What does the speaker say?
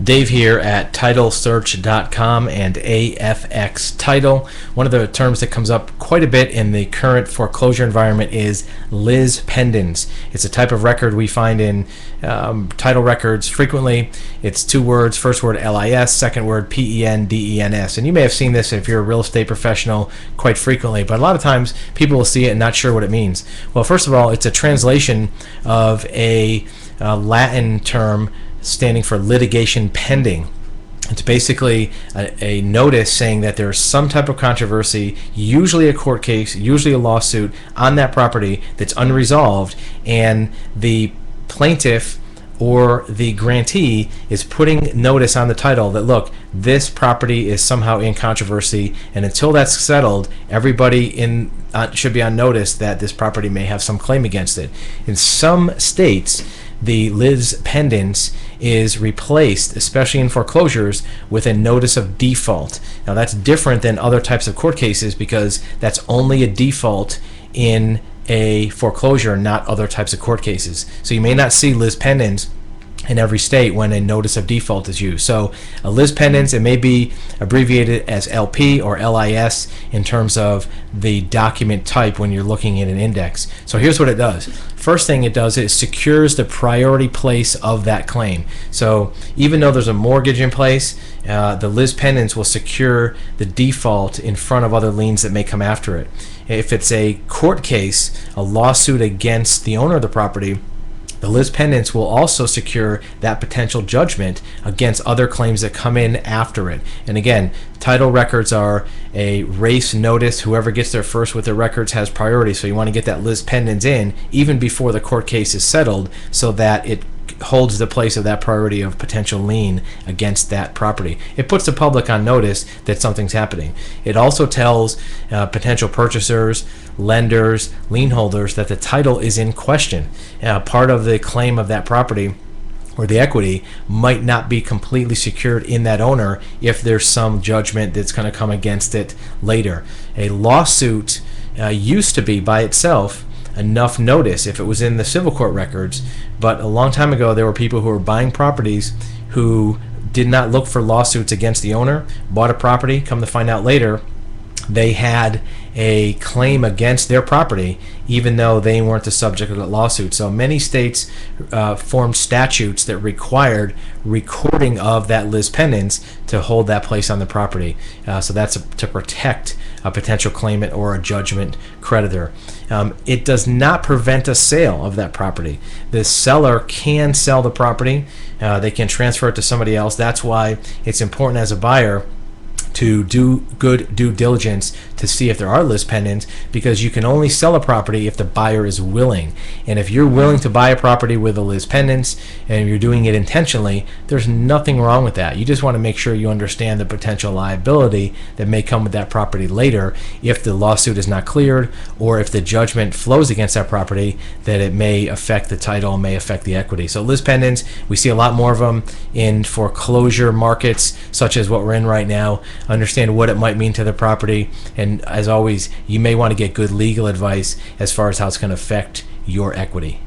Dave here at TitleSearch.com and AFX Title. One of the terms that comes up quite a bit in the current foreclosure environment is lis pendens. It's a type of record we find in title records frequently. It's two words, first word LIS, second word PENDENS. And you may have seen this if you're a real estate professional quite frequently, but a lot of times people will see it and not sure what it means. Well, first of all, it's a translation of a Latin term standing for litigation pending. It's basically a notice saying that there's some type of controversy, usually a court case, usually a lawsuit on that property that's unresolved, and the plaintiff or the grantee is putting notice on the title that, look, this property is somehow in controversy, and until that's settled, everybody should be on notice that this property may have some claim against it. In some states, the lis pendens is replaced, especially in foreclosures, with a notice of default. Now that's different than other types of court cases because that's only a default in a foreclosure, not other types of court cases. So you may not see lis pendens in every state when a notice of default is used. So a lis pendens, it may be abbreviated as LP or LIS in terms of the document type when you're looking at an index. So here's what it does. First thing it does is secures the priority place of that claim. So even though there's a mortgage in place, the lis pendens will secure the default in front of other liens that may come after it. If it's a court case, a lawsuit against the owner of the property, the lis pendens will also secure that potential judgment against other claims that come in after it. And again, title records are a race notice. Whoever gets there first with the records has priority. So you want to get that lis pendens in even before the court case is settled so that it holds the place of that priority of potential lien against that property. It puts the public on notice that something's happening. It also tells potential purchasers, lenders, lien holders that the title is in question. Part of the claim of that property or the equity might not be completely secured in that owner if there's some judgment that's going to come against it later. A lawsuit used to be by itself enough notice if it was in the civil court records, but a long time ago there were people who were buying properties who did not look for lawsuits against the owner, bought a property, come to find out later they had a claim against their property even though they weren't the subject of the lawsuit. So many states formed statutes that required recording of that lis pendens to hold that place on the property. So that's to protect a potential claimant or a judgment creditor. It does not prevent a sale of that property. The seller can sell the property. They can transfer it to somebody else. That's why it's important as a buyer to do good due diligence to see if there are lis pendens, because you can only sell a property if the buyer is willing. And if you're willing to buy a property with a lis pendens and you're doing it intentionally, there's nothing wrong with that. You just want to make sure you understand the potential liability that may come with that property later if the lawsuit is not cleared or if the judgment flows against that property, that it may affect the title, may affect the equity. So lis pendens, we see a lot more of them in foreclosure markets such as what we're in right now. Understand what it might mean to the property, and as always, you may want to get good legal advice as far as how it's going to affect your equity.